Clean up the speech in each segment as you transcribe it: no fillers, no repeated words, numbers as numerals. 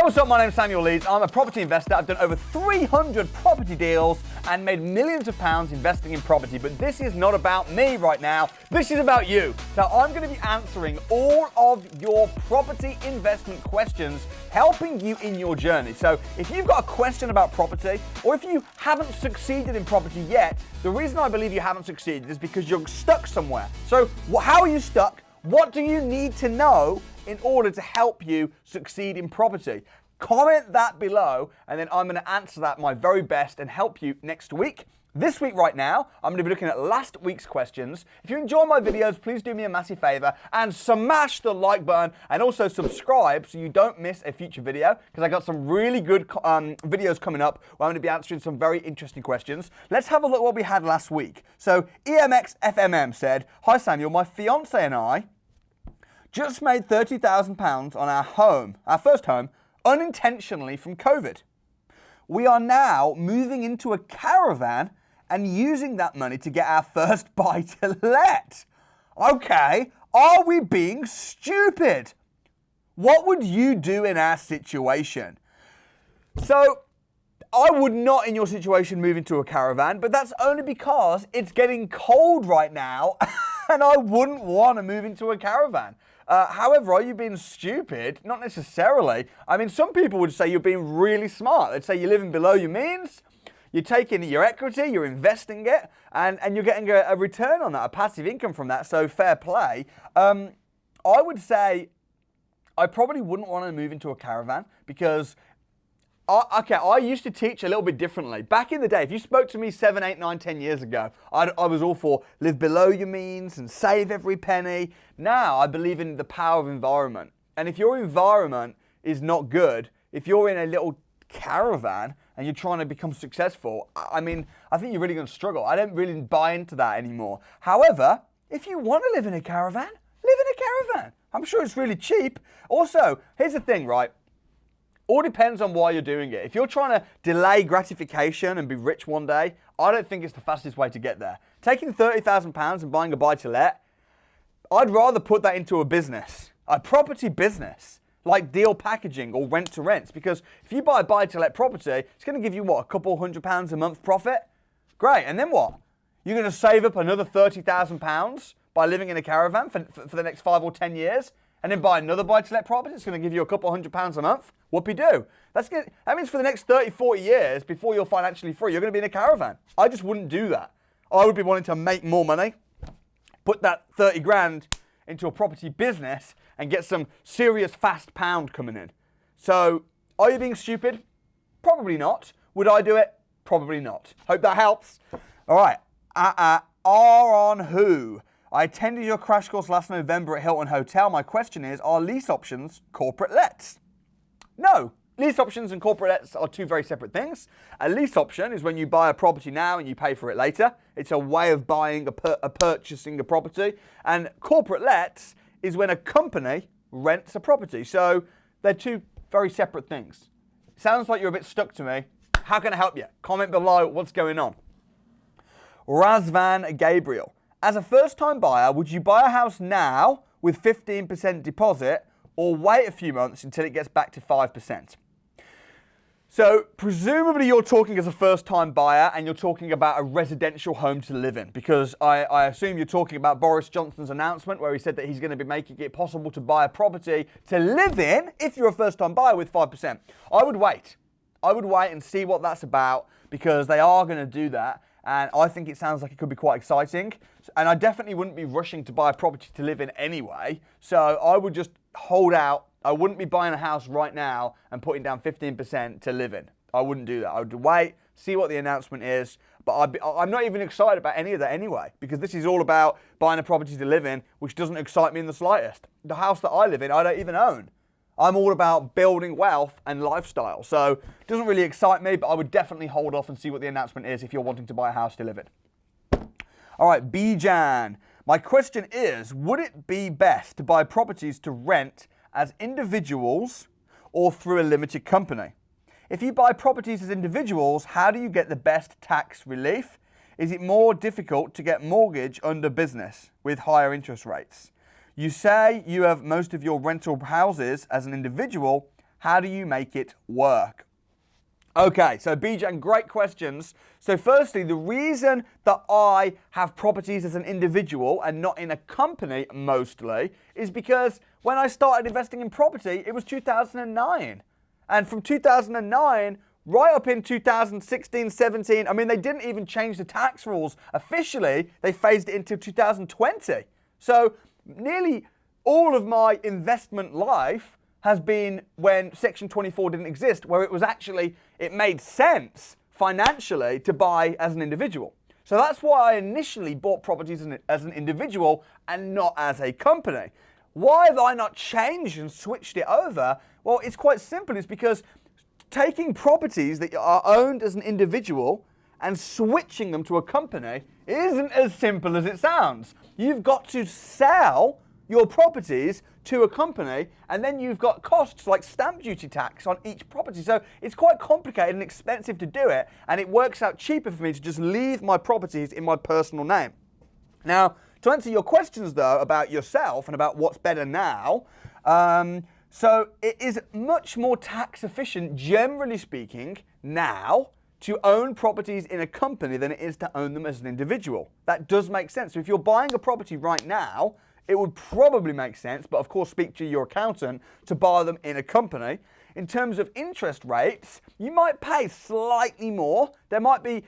what's up? My name's Samuel Leeds. I'm a property investor. I've done over 300 property deals and made millions of pounds investing in property. But this is not about me right now. This is about you. So I'm going to be answering all of your property investment questions, helping you in your journey. So if you've got a question about property, or if you haven't succeeded in property yet, the reason I believe you haven't succeeded is because you're stuck somewhere. So how are you stuck? What do you need to know in order to help you succeed in property? Comment that below, and then I'm going to answer that my very best and help you next week. This week right now, I'm going to be looking at last week's questions. If you enjoy my videos, please do me a massive favor and smash the like button, and also subscribe so you don't miss a future video, because I got some really good videos coming up where I'm going to be answering some very interesting questions. Let's have a look at what we had last week. So EMXFMM said, "Hi Samuel, my fiance and I just made £30,000 on our first home, unintentionally from COVID. We are now moving into a caravan and using that money to get our first buy-to-let. Okay, are we being stupid? What would you do in our situation?" So, I would not in your situation move into a caravan, but that's only because it's getting cold right now and I wouldn't want to move into a caravan. However, are you being stupid? Not necessarily. I mean, some people would say you're being really smart. They'd say you're living below your means, you're taking your equity, you're investing it, and you're getting a return on that, a passive income from that, so fair play. I would say I probably wouldn't want to move into a caravan because I used to teach a little bit differently. Back in the day, if you spoke to me 7, 8, 9, 10 years ago, I was all for live below your means and save every penny. Now I believe in the power of environment. And if your environment is not good, if you're in a little caravan and you're trying to become successful, I mean, I think you're really going to struggle. I don't really buy into that anymore. However, if you want to live in a caravan, live in a caravan. I'm sure it's really cheap. Also, here's the thing, right? All depends on why you're doing it. If you're trying to delay gratification and be rich one day, I don't think it's the fastest way to get there. Taking £30,000 and buying a buy-to-let, I'd rather put that into a business, a property business, like deal packaging or rent-to-rents, because if you buy a buy-to-let property, it's going to give you, what, a couple £100 a month profit? Great, and then what? You're going to save up another £30,000 by living in a caravan for the next 5 or 10 years? And then buy another buy-to-let property, it's going to give you a couple £100 a month. Whoopie-doo. That means for the next 30, 40 years, before you're financially free, you're going to be in a caravan. I just wouldn't do that. I would be wanting to make more money, put that 30 grand into a property business, and get some serious fast pound coming in. So, are you being stupid? Probably not. Would I do it? Probably not. Hope that helps. All right. R on who? I attended your crash course last November at Hilton Hotel. My question is, are lease options corporate lets? No. Lease options and corporate lets are two very separate things. A lease option is when you buy a property now and you pay for it later. It's a way of buying, purchasing a property. And corporate lets is when a company rents a property. So they're two very separate things. Sounds like you're a bit stuck to me. How can I help you? Comment below what's going on. Razvan Gabriel. As a first-time buyer, would you buy a house now with 15% deposit or wait a few months until it gets back to 5%? So presumably you're talking as a first-time buyer and you're talking about a residential home to live in, because I assume you're talking about Boris Johnson's announcement where he said that he's going to be making it possible to buy a property to live in if you're a first-time buyer with 5%. I would wait. I would wait and see what that's about, because they are going to do that. And I think it sounds like it could be quite exciting. And I definitely wouldn't be rushing to buy a property to live in anyway. So I would just hold out. I wouldn't be buying a house right now and putting down 15% to live in. I wouldn't do that. I would wait, see what the announcement is. But I'm not even excited about any of that anyway, because this is all about buying a property to live in, which doesn't excite me in the slightest. The house that I live in, I don't even own. I'm all about building wealth and lifestyle. So it doesn't really excite me, but I would definitely hold off and see what the announcement is if you're wanting to buy a house to live in. All right, Bijan. My question is, would it be best to buy properties to rent as individuals or through a limited company? If you buy properties as individuals, how do you get the best tax relief? Is it more difficult to get mortgage under business with higher interest rates? You say you have most of your rental houses as an individual. How do you make it work? Okay, so BJ, great questions. So firstly, the reason that I have properties as an individual and not in a company mostly is because when I started investing in property, it was 2009. And from 2009 right up in 2016, 17, I mean, they didn't even change the tax rules. Officially, they phased it into 2020. So nearly all of my investment life has been when Section 24 didn't exist, where it was actually, it made sense financially to buy as an individual. So that's why I initially bought properties as an individual and not as a company. Why have I not changed and switched it over? Well, it's quite simple. It's because taking properties that are owned as an individual and switching them to a company isn't as simple as it sounds. You've got to sell your properties to a company, and then you've got costs like stamp duty tax on each property. So it's quite complicated and expensive to do it, and it works out cheaper for me to just leave my properties in my personal name. Now, to answer your questions though about yourself and about what's better now, so it is much more tax efficient, generally speaking, now to own properties in a company than it is to own them as an individual. That does make sense. So if you're buying a property right now, it would probably make sense, but of course speak to your accountant, to buy them in a company. In terms of interest rates, you might pay slightly more. There might be,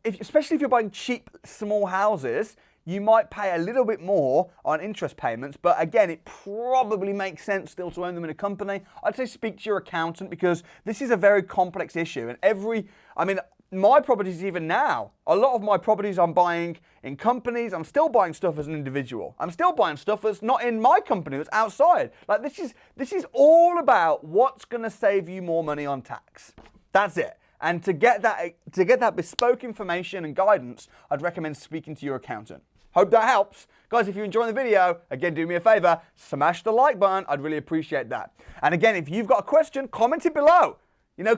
especially if you're buying cheap, small houses, you might pay a little bit more on interest payments, but again, it probably makes sense still to own them in a company. I'd say speak to your accountant because this is a very complex issue, and my properties even now, a lot of my properties I'm buying in companies. I'm still buying stuff as an individual. I'm still buying stuff that's not in my company, that's outside. Like this is all about what's going to save you more money on tax. That's it. And to get that bespoke information and guidance, I'd recommend speaking to your accountant. Hope that helps. Guys, if you're enjoying the video, again, do me a favor, smash the like button. I'd really appreciate that. And again, if you've got a question, comment it below.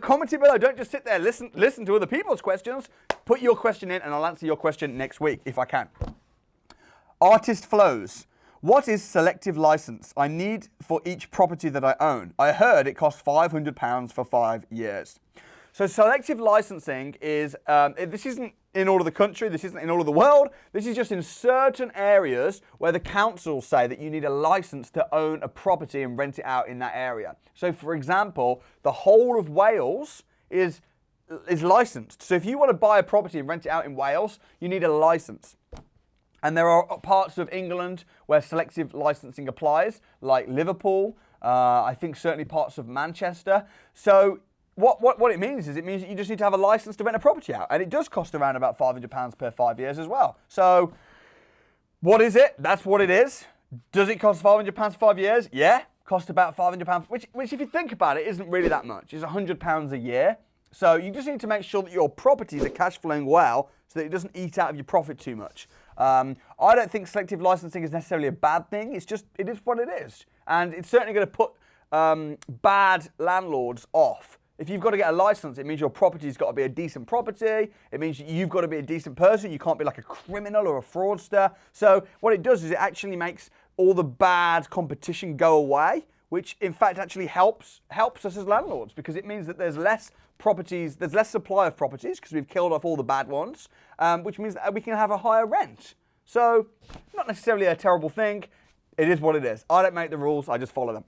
Comment it below. Don't just sit there, listen to other people's questions. Put your question in and I'll answer your question next week if I can. Artist Flows. What is selective license I need for each property that I own? I heard it costs £500 for 5 years. So selective licensing is, this isn't in all of the country, this isn't in all of the world, this is just in certain areas where the councils say that you need a license to own a property and rent it out in that area. So for example, the whole of Wales is licensed. So if you want to buy a property and rent it out in Wales, you need a license. And there are parts of England where selective licensing applies, like Liverpool, I think certainly parts of Manchester. So what it means is that you just need to have a license to rent a property out. And it does cost around about £500 per 5 years as well. So what is it? That's what it is. Does it cost £500 for 5 years? Yeah, cost about £500, which if you think about it, isn't really that much. It's £100 a year. So you just need to make sure that your properties are cash flowing well so that it doesn't eat out of your profit too much. I don't think selective licensing is necessarily a bad thing. It is what it is. And it's certainly going to put bad landlords off. If you've got to get a license, it means your property's got to be a decent property. It means you've got to be a decent person. You can't be like a criminal or a fraudster. So what it does is it actually makes all the bad competition go away, which in fact actually helps us as landlords, because it means that there's less properties, there's less supply of properties because we've killed off all the bad ones, which means that we can have a higher rent. So not necessarily a terrible thing. It is what it is. I don't make the rules, I just follow them.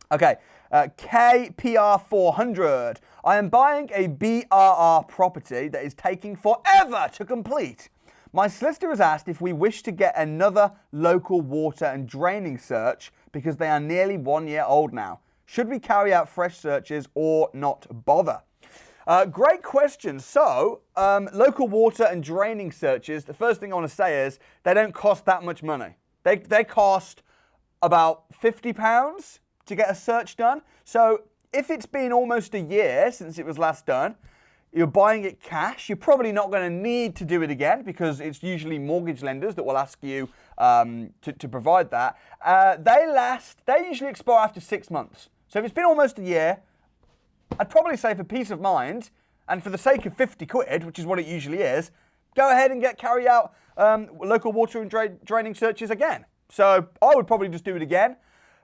Okay, KPR 400. I am buying a BRRR property that is taking forever to complete. My solicitor has asked if we wish to get another local water and draining search because they are nearly 1 year old now. Should we carry out fresh searches or not bother? Great question. So, local water and draining searches, the first thing I want to say is they don't cost that much money. They cost about £50 to get a search done. So if it's been almost a year since it was last done, you're buying it cash, you're probably not going to need to do it again because it's usually mortgage lenders that will ask you to provide that. They usually expire after 6 months. So if it's been almost a year, I'd probably say for peace of mind and for the sake of 50 quid, which is what it usually is, go ahead and carry out local water and draining searches again. So I would probably just do it again,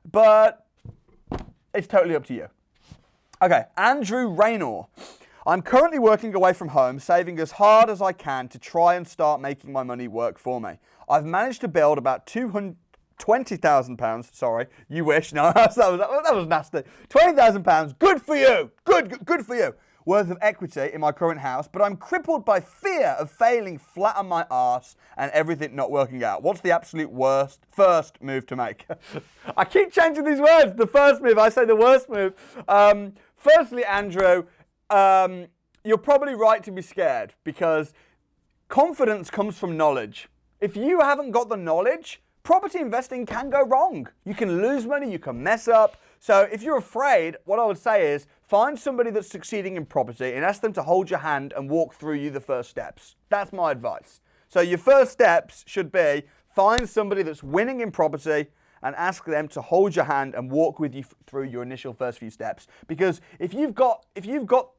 but it's totally up to you. Okay, Andrew Raynor. I'm currently working away from home, saving as hard as I can to try and start making my money work for me. I've managed to build about £20,000. Sorry, you wish. No, that was nasty. £20,000. Good for you. Good for you. Worth of equity in my current house, but I'm crippled by fear of failing flat on my arse and everything not working out. What's the absolute first move to make? I keep changing these words. The first move, I say the worst move. Firstly, Andrew, you're probably right to be scared because confidence comes from knowledge. If you haven't got the knowledge, property investing can go wrong. You can lose money, you can mess up. So if you're afraid, what I would say is find somebody that's succeeding in property and ask them to hold your hand and walk through you the first steps. That's my advice. So your first steps should be find somebody that's winning in property and ask them to hold your hand and walk with you through your initial first few steps. Because if you've got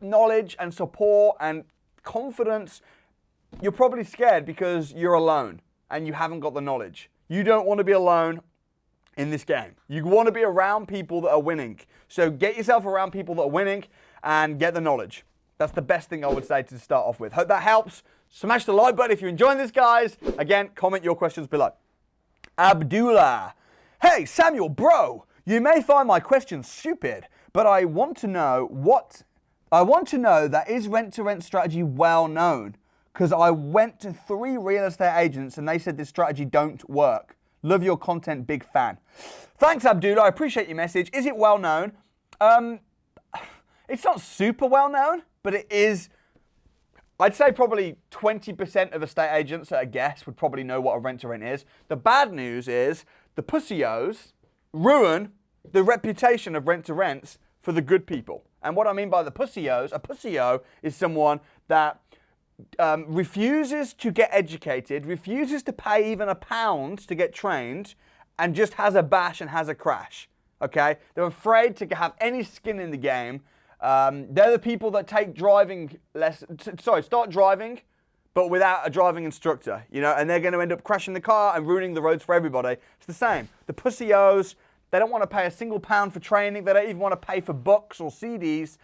knowledge and support and confidence, you're probably scared because you're alone and you haven't got the knowledge. You don't want to be alone in this game. You want to be around people that are winning. So get yourself around people that are winning and get the knowledge. That's the best thing I would say to start off with. Hope that helps. Smash the like button if you're enjoying this, guys. Again, comment your questions below. Abdullah. Hey, Samuel, bro. You may find my questions stupid, but I want to know that is rent-to-rent strategy well known? Because I went to 3 real estate agents and they said this strategy don't work. Love your content, big fan. Thanks, Abdullah. I appreciate your message. Is it well known? It's not super well known, but it is. I'd say probably 20% of estate agents at a guess would probably know what a rent-to-rent is. The bad news is the pussios ruin the reputation of rent-to-rents for the good people. And what I mean by the pussios, a pussio is someone that refuses to get educated, refuses to pay even £1 to get trained, and just has a bash and has a crash. Okay? They're afraid to have any skin in the game. They're the people that take start driving, but without a driving instructor, and they're going to end up crashing the car and ruining the roads for everybody. It's the same. The pussios, they don't want to pay a single pound for training. They don't even want to pay for books or CDs.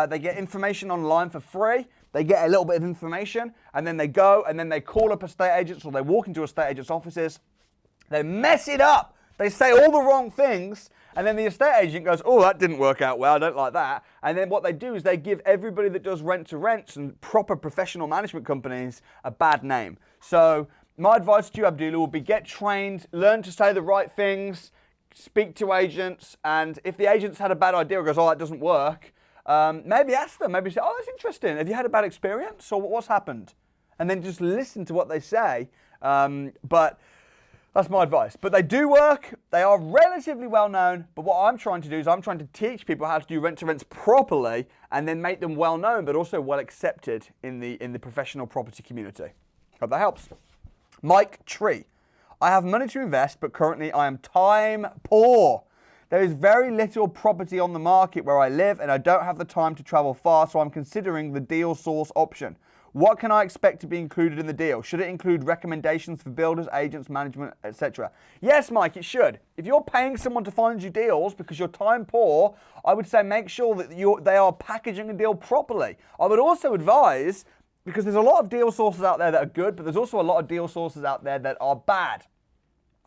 They get information online for free. They get a little bit of information, and then they go, and then they call up estate agents, or they walk into estate agents' offices. They mess it up. They say all the wrong things, and then the estate agent goes, oh, that didn't work out well, I don't like that. And then what they do is they give everybody that does rent-to-rents and proper professional management companies a bad name. So my advice to you, Abdullah, would be get trained, learn to say the right things, speak to agents, and if the agent's had a bad idea or goes, oh, that doesn't work, maybe ask them, maybe say, oh, that's interesting. Have you had a bad experience or what's happened? And then just listen to what they say. But that's my advice. But they do work. They are relatively well known. But what I'm trying to do is I'm trying to teach people how to do rent-to-rents properly and then make them well known, but also well accepted in the professional property community. Hope that helps. Mike Tree. I have money to invest, but currently I am time poor. There is very little property on the market where I live and I don't have the time to travel far, so I'm considering the deal source option. What can I expect to be included in the deal? Should it include recommendations for builders, agents, management, etc.? Yes, Mike, it should. If you're paying someone to find you deals because you're time poor, I would say make sure that they are packaging a deal properly. I would also advise, because there's a lot of deal sources out there that are good, but there's also a lot of deal sources out there that are bad.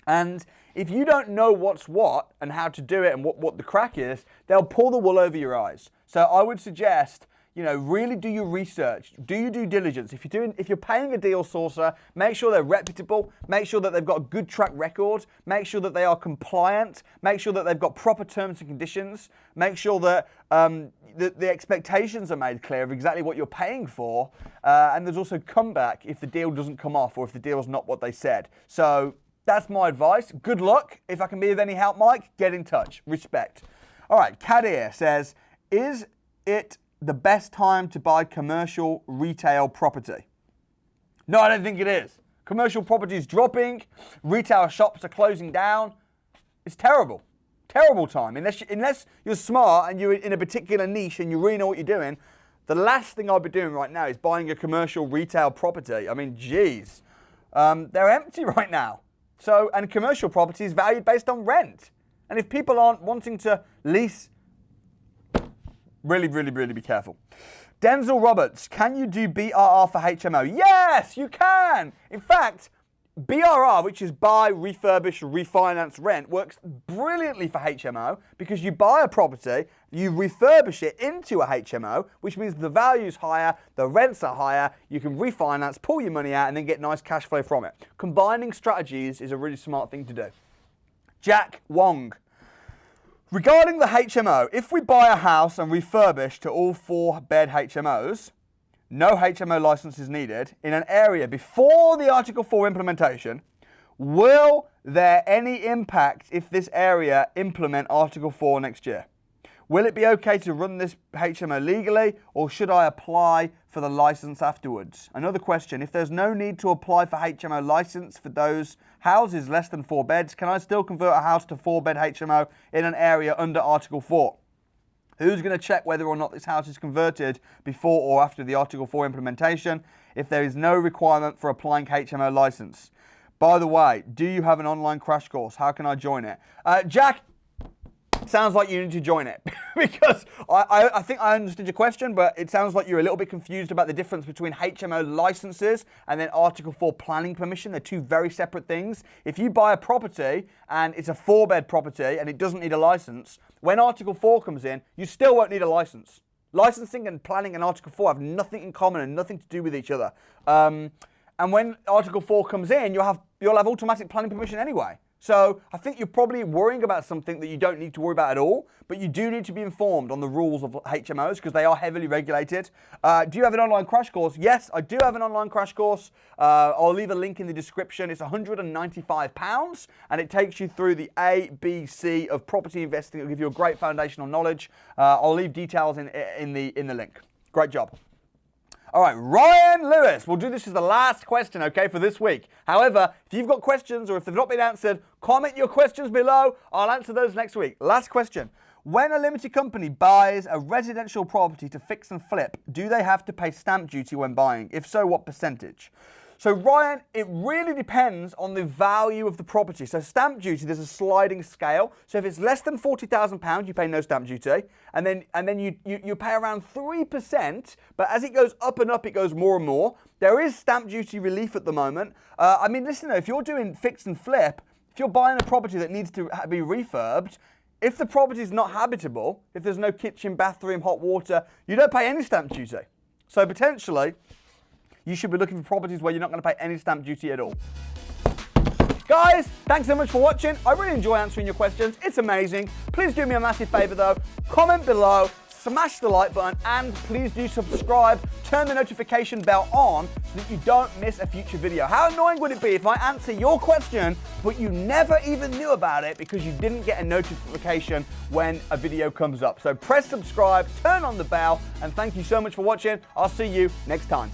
And if you don't know what's what and how to do it and what the crack is, they'll pull the wool over your eyes. So I would suggest, really do your research, do your due diligence. If you're paying a deal sourcer, make sure they're reputable, make sure that they've got a good track record, make sure that they are compliant, make sure that they've got proper terms and conditions, make sure that the expectations are made clear of exactly what you're paying for, and there's also comeback if the deal doesn't come off or if the deal's not what they said. So that's my advice. Good luck. If I can be of any help, Mike, get in touch. Respect. All right, Kadir says, is it the best time to buy commercial retail property? No, I don't think it is. Commercial property is dropping. Retail shops are closing down. It's terrible. Terrible time. Unless you're smart and you're in a particular niche and you really know what you're doing, the last thing I'd be doing right now is buying a commercial retail property. I mean, geez. They're empty right now. And commercial property is valued based on rent. And if people aren't wanting to lease Really, really, really be careful. Denzel Roberts, can you do BRR for HMO? Yes, you can. In fact, BRR, which is buy, refurbish, refinance, rent, works brilliantly for HMO because you buy a property, you refurbish it into a HMO, which means the value's higher, the rents are higher, you can refinance, pull your money out, and then get nice cash flow from it. Combining strategies is a really smart thing to do. Jack Wong. Regarding the HMO, if we buy a house and refurbish to all 4-bed HMOs, no HMO license is needed, in an area before the Article 4 implementation, will there any impact if this area implement Article 4 next year? Will it be okay to run this HMO legally, or should I apply for the license afterwards? Another question, if there's no need to apply for HMO license for those houses less than 4 beds, can I still convert a house to 4-bed HMO in an area under Article 4? Who's going to check whether or not this house is converted before or after the Article 4 implementation if there is no requirement for applying HMO license? By the way, do you have an online crash course? How can I join it? Jack, sounds like you need to join it because I think I understood your question, but it sounds like you're a little bit confused about the difference between HMO licenses and then Article 4 planning permission. They're two very separate things. If you buy a property and it's a 4-bed property and it doesn't need a license, when Article 4 comes in, you still won't need a license. Licensing and planning and Article 4 have nothing in common and nothing to do with each other. And when Article 4 comes in, you'll have automatic planning permission anyway. So I think you're probably worrying about something that you don't need to worry about at all, but you do need to be informed on the rules of HMOs because they are heavily regulated. Do you have an online crash course? Yes, I do have an online crash course. I'll leave a link in the description. It's £195 and it takes you through the A, B, C of property investing. It'll give you a great foundational knowledge. I'll leave details in the link. Great job. All right, Ryan Lewis. We'll do this as the last question, okay, for this week. However, if you've got questions or if they've not been answered, comment your questions below. I'll answer those next week. Last question. When a limited company buys a residential property to fix and flip, do they have to pay stamp duty when buying? If so, what percentage? So Ryan, it really depends on the value of the property. So stamp duty, there's a sliding scale. So if it's less than £40,000, you pay no stamp duty. And then you pay around 3%, but as it goes up and up, it goes more and more. There is stamp duty relief at the moment. I mean, listen, if you're doing fix and flip, if you're buying a property that needs to be refurbed, if the property is not habitable, if there's no kitchen, bathroom, hot water, you don't pay any stamp duty. So potentially, you should be looking for properties where you're not going to pay any stamp duty at all. Guys, thanks so much for watching. I really enjoy answering your questions. It's amazing. Please do me a massive favor though. Comment below, smash the like button, and please do subscribe. Turn the notification bell on so that you don't miss a future video. How annoying would it be if I answer your question, but you never even knew about it because you didn't get a notification when a video comes up? So press subscribe, turn on the bell, and thank you so much for watching. I'll see you next time.